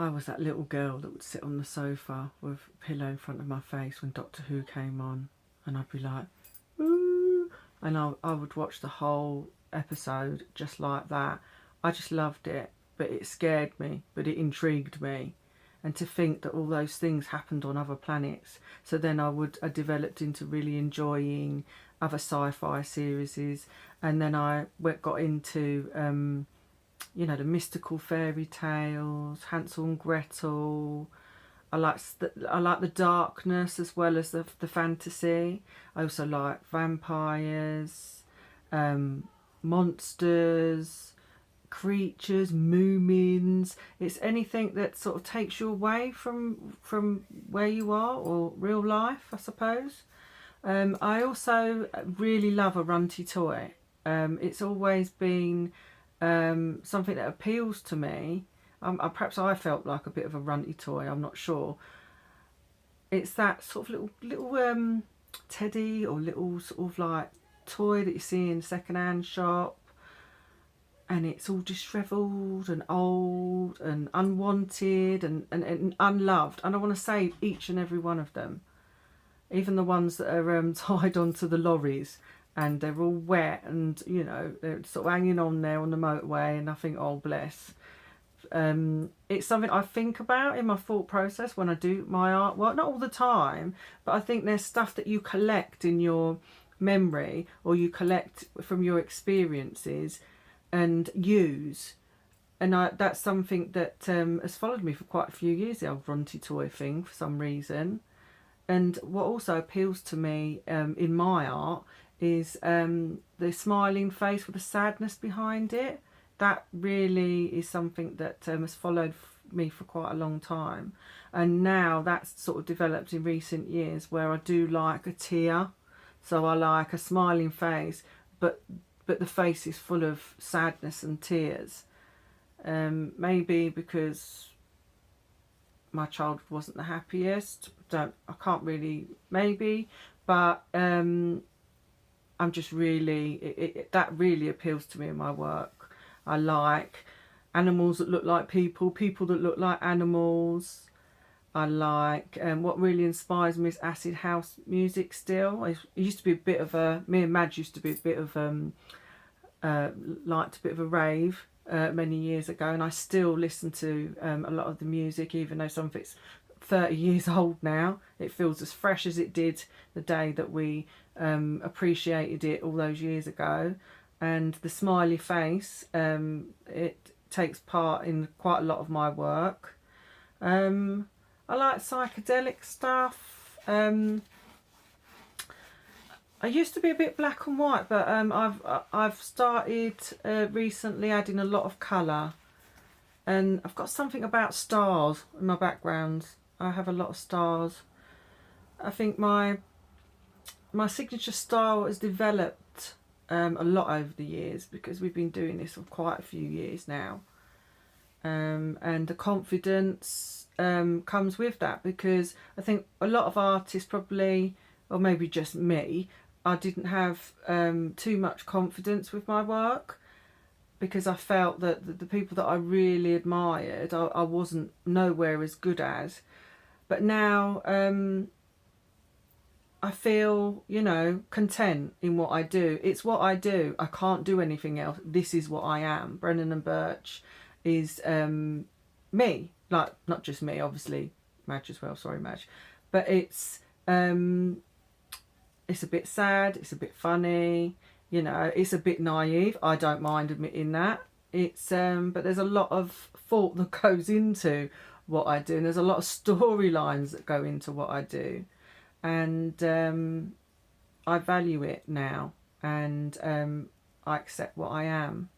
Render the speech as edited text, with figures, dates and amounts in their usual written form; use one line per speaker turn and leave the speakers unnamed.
I was that little girl that would sit on the sofa with a pillow in front of my face when Doctor Who came on, and I'd be like, ooh, and I would watch the whole episode just like that. I just loved it, but it scared me, but it intrigued me. And to think that all those things happened on other planets. So then I developed into really enjoying other sci-fi series, and then I got into you know, the mystical fairy tales, Hansel and Gretel. I like the darkness as well as the fantasy. I also like vampires, monsters, creatures, moomins. It's anything that sort of takes you away from where you are, or real life, I suppose. I also really love a runty toy. It's always been something that appeals to me. Perhaps I felt like a bit of a runty toy, I'm not sure. It's that sort of little teddy or little sort of like toy that you see in a second-hand shop, and it's all dishevelled and old and unwanted and unloved, and I want to save each and every one of them, even the ones that are tied onto the lorries and they're all wet and, you know, they're sort of hanging on there on the motorway, and I think, oh bless. It's something I think about in my thought process when I do my artwork, not all the time, but I think there's stuff that you collect in your memory or you collect from your experiences and use, and that's something that has followed me for quite a few years, the old runty toy thing, for some reason. And what also appeals to me in my art is the smiling face with the sadness behind it. That really is something that has followed me for quite a long time, and now that's sort of developed in recent years, where I do like a tear. So I like a smiling face, but the face is full of sadness and tears. Maybe because my childhood wasn't the happiest. I can't really, maybe, but I'm just really, that really appeals to me in my work. I like animals that look like people, people that look like animals. I like, what really inspires me is acid house music still. It used to be a bit of a, me and Madge used to be a bit of, liked a bit of a rave many years ago, and I still listen to a lot of the music, even though some of it's 30 years old now. It feels as fresh as it did the day that we appreciated it all those years ago. And the smiley face, it takes part in quite a lot of my work. I like psychedelic stuff. I used to be a bit black and white, but I've started recently adding a lot of colour, and I've got something about stars in my background. I have a lot of stars. I think my signature style has developed a lot over the years, because we've been doing this for quite a few years now, and the confidence comes with that, because I think a lot of artists probably, or maybe just me, I didn't have too much confidence with my work, because I felt that the people that I really admired, I wasn't nowhere as good as. But now I feel, you know, content in what I do. It's what I do. I can't do anything else. This is what I am. Brennan and Burch is me. Like, not just me, obviously, Madge as well. Sorry, Madge. But it's a bit sad. It's a bit funny. You know, it's a bit naive. I don't mind admitting that. It's but there's a lot of thought that goes into what I do, and there's a lot of storylines that go into what I do, and I value it now, and I accept what I am.